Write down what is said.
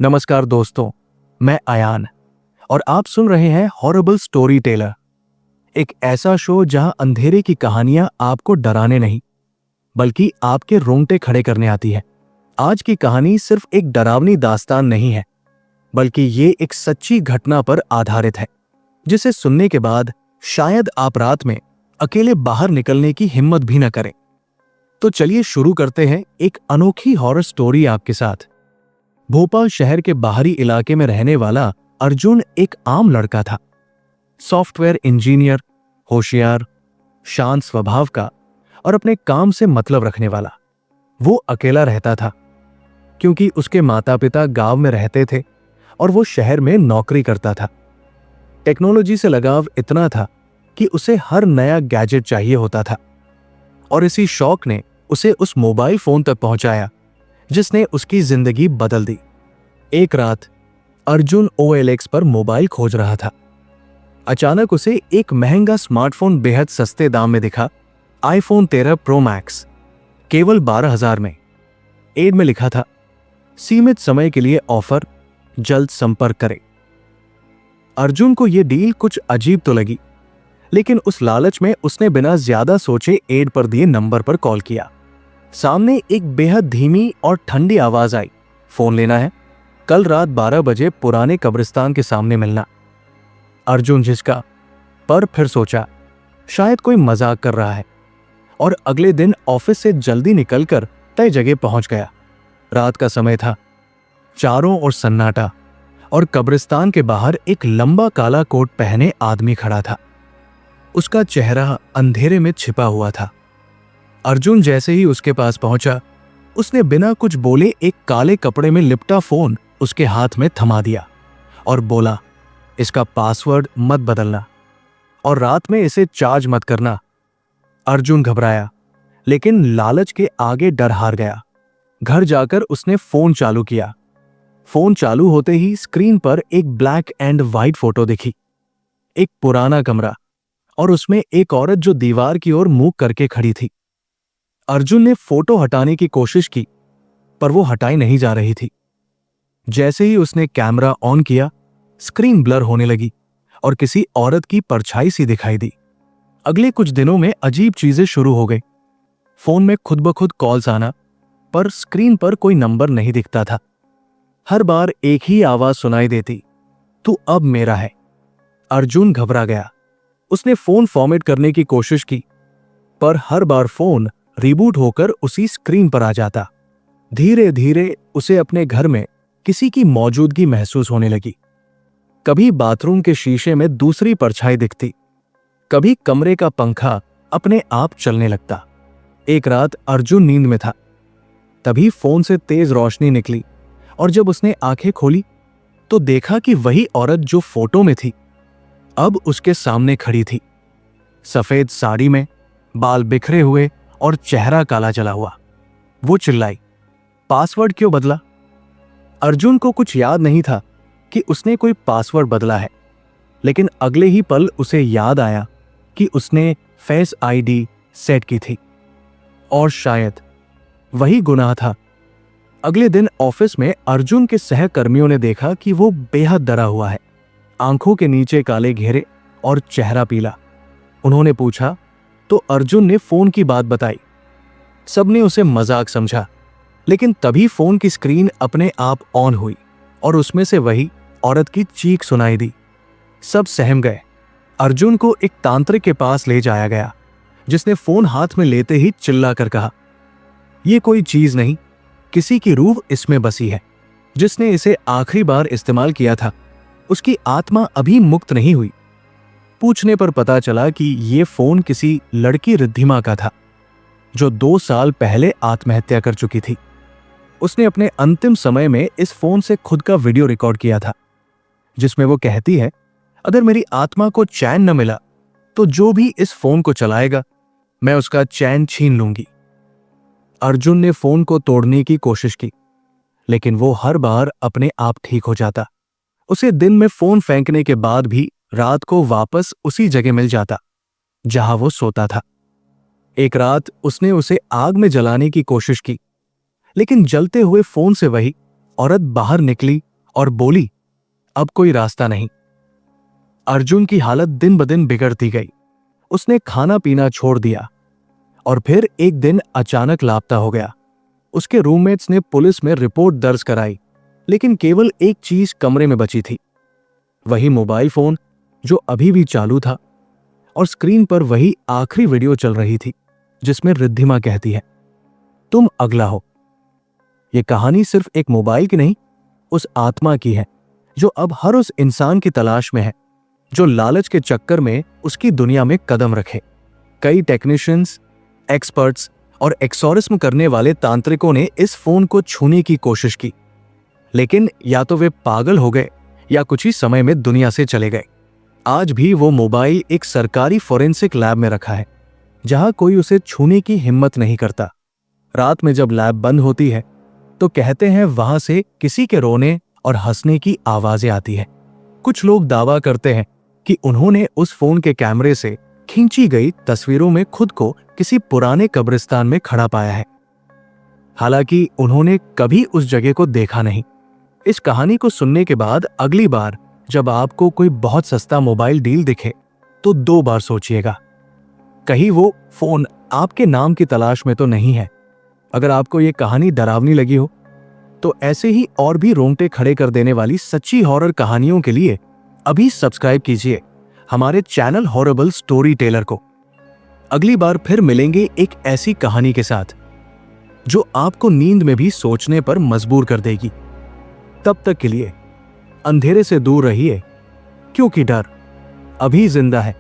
नमस्कार दोस्तों, मैं अयान और आप सुन रहे हैं हॉरिबल स्टोरी टेलर, एक ऐसा शो जहां अंधेरे की कहानियां आपको डराने नहीं बल्कि आपके रोंगटे खड़े करने आती है। आज की कहानी सिर्फ एक डरावनी दास्तान नहीं है, बल्कि ये एक सच्ची घटना पर आधारित है जिसे सुनने के बाद शायद आप रात में अकेले बाहर निकलने की हिम्मत भी न करें। तो चलिए शुरू करते हैं एक अनोखी हॉरर स्टोरी आपके साथ। भोपाल शहर के बाहरी इलाके में रहने वाला अर्जुन एक आम लड़का था। सॉफ्टवेयर इंजीनियर, होशियार, शांत स्वभाव का और अपने काम से मतलब रखने वाला। वो अकेला रहता था क्योंकि उसके माता पिता गांव में रहते थे और वो शहर में नौकरी करता था। टेक्नोलॉजी से लगाव इतना था कि उसे हर नया गैजेट चाहिए होता था और इसी शौक ने उसे उस मोबाइल फोन तक पहुंचाया जिसने उसकी जिंदगी बदल दी। एक रात अर्जुन OLX पर मोबाइल खोज रहा था। अचानक उसे एक महंगा स्मार्टफोन बेहद सस्ते दाम में दिखा, iPhone 13 Pro Max, केवल 12,000 में। एड में लिखा था, सीमित समय के लिए ऑफर, जल्द संपर्क करें। अर्जुन को यह डील कुछ अजीब तो लगी, लेकिन उस लालच में उसने बिना ज्यादा सोचे एड पर दिए नंबर पर कॉल किया। सामने एक बेहद धीमी और ठंडी आवाज आई, फोन लेना है, कल रात 12 बजे पुराने कब्रिस्तान के सामने मिलना। अर्जुन झिझका, पर फिर सोचा शायद कोई मजाक कर रहा है और अगले दिन ऑफिस से जल्दी निकलकर तय जगह पहुंच गया। रात का समय था, चारों ओर सन्नाटा और कब्रिस्तान के बाहर एक लंबा काला कोट पहने आदमी खड़ा था। उसका चेहरा अंधेरे में छिपा हुआ था। अर्जुन जैसे ही उसके पास पहुंचा, उसने बिना कुछ बोले एक काले कपड़े में लिपटा फोन उसके हाथ में थमा दिया और बोला, इसका पासवर्ड मत बदलना और रात में इसे चार्ज मत करना। अर्जुन घबराया, लेकिन लालच के आगे डर हार गया। घर जाकर उसने फोन चालू किया। फोन चालू होते ही स्क्रीन पर एक ब्लैक एंड व्हाइट फोटो दिखी। एक पुराना कमरा और उसमें एक औरत जो दीवार की ओर मुंह करके खड़ी थी। अर्जुन ने फोटो हटाने की कोशिश की, पर वो हटाई नहीं जा रही थी। जैसे ही उसने कैमरा ऑन किया, स्क्रीन ब्लर होने लगी और किसी औरत की परछाई सी दिखाई दी। अगले कुछ दिनों में अजीब चीजें शुरू हो गई। फोन में खुद ब खुद कॉल्स आना, पर स्क्रीन पर कोई नंबर नहीं दिखता था। हर बार एक ही आवाज सुनाई देती, तू अब मेरा है। अर्जुन घबरा गया। उसने फोन फॉर्मेट करने की कोशिश की, पर हर बार फोन रिबूट होकर उसी स्क्रीन पर आ जाता। धीरे धीरे उसे अपने घर में किसी की मौजूदगी महसूस होने लगी। कभी बाथरूम के शीशे में दूसरी परछाई दिखती, कभी कमरे का पंखा अपने आप चलने लगता। एक रात अर्जुन नींद में था, तभी फोन से तेज रोशनी निकली और जब उसने आंखें खोली तो देखा कि वही औरत जो फोटो में थी अब उसके सामने खड़ी थी। सफेद साड़ी में, बाल बिखरे हुए और चेहरा काला जला हुआ। वो चिल्लाई, पासवर्ड क्यों बदला? अर्जुन को कुछ याद नहीं था कि उसने कोई पासवर्ड बदला है, लेकिन अगले ही पल उसे याद आया कि उसने फेस ID सेट की थी और शायद वही गुनाह था। अगले दिन ऑफिस में अर्जुन के सहकर्मियों ने देखा कि वो बेहद डरा हुआ है, आंखों के नीचे काले घेरे और चेहरा पीला। उन्होंने पूछा तो अर्जुन ने फोन की बात बताई। सबने उसे मजाक समझा, लेकिन तभी फोन की स्क्रीन अपने आप ऑन हुई और उसमें से वही औरत की चीख सुनाई दी। सब सहम गए। अर्जुन को एक तांत्रिक के पास ले जाया गया, जिसने फोन हाथ में लेते ही चिल्लाकर कहा, यह कोई चीज नहीं, किसी की रूह इसमें बसी है। जिसने इसे आखिरी बार इस्तेमाल किया था, उसकी आत्मा अभी मुक्त नहीं हुई। पूछने पर पता चला कि ये फोन किसी लड़की रिद्धिमा का था, जो 2 साल पहले आत्महत्या कर चुकी थी। उसने अपने अंतिम समय में इस फोन से खुद का वीडियो रिकॉर्ड किया था, जिसमें वो कहती है, अगर मेरी आत्मा को चैन न मिला तो जो भी इस फोन को चलाएगा मैं उसका चैन छीन लूंगी। अर्जुन ने फोन को तोड़ने की कोशिश की, लेकिन वो हर बार अपने आप ठीक हो जाता। उसे दिन में फोन फेंकने के बाद भी रात को वापस उसी जगह मिल जाता जहां वो सोता था। एक रात उसने उसे आग में जलाने की कोशिश की, लेकिन जलते हुए फोन से वही औरत बाहर निकली और बोली, अब कोई रास्ता नहीं। अर्जुन की हालत दिन ब दिन बिगड़ती गई। उसने खाना पीना छोड़ दिया और फिर एक दिन अचानक लापता हो गया। उसके रूममेट्स ने पुलिस में रिपोर्ट दर्ज कराई, लेकिन केवल एक चीज कमरे में बची थी, वही मोबाइल फोन जो अभी भी चालू था, और स्क्रीन पर वही आखिरी वीडियो चल रही थी जिसमें रिद्धिमा कहती है, तुम अगला हो। यह कहानी सिर्फ एक मोबाइल की नहीं, उस आत्मा की है जो अब हर उस इंसान की तलाश में है जो लालच के चक्कर में उसकी दुनिया में कदम रखे। कई टेक्नीशियंस, एक्सपर्ट्स और एक्सोरिस्म करने वाले तांत्रिकों ने इस फोन को छूने की कोशिश की, लेकिन या तो वे पागल हो गए या कुछ ही समय में दुनिया से चले गए। आज भी वो मोबाइल एक सरकारी फोरेंसिक लैब में रखा है, जहां कोई उसे छूने की हिम्मत नहीं करता। रात में जब लैब बंद होती है तो कहते हैं वहां से किसी के रोने और हंसने की आवाजें आती है। कुछ लोग दावा करते हैं कि उन्होंने उस फोन के कैमरे से खींची गई तस्वीरों में खुद को किसी पुराने कब्रिस्तान में खड़ा पाया है। हालांकि उन्होंने कभी उस जगह को देखा नहीं। इस कहानी को सुनने के बाद अगली बार जब आपको कोई बहुत सस्ता मोबाइल डील दिखे तो 2 बार सोचिएगा, कहीं वो फोन आपके नाम की तलाश में तो नहीं है। अगर आपको ये कहानी डरावनी लगी हो तो ऐसे ही और भी रोंगटे खड़े कर देने वाली सच्ची हॉरर कहानियों के लिए अभी सब्सक्राइब कीजिए हमारे चैनल हॉरेबल स्टोरी टेलर को। अगली बार फिर मिलेंगे एक ऐसी कहानी के साथ जो आपको नींद में भी सोचने पर मजबूर कर देगी। तब तक के लिए अंधेरे से दूर रहिए, क्योंकि डर अभी जिंदा है।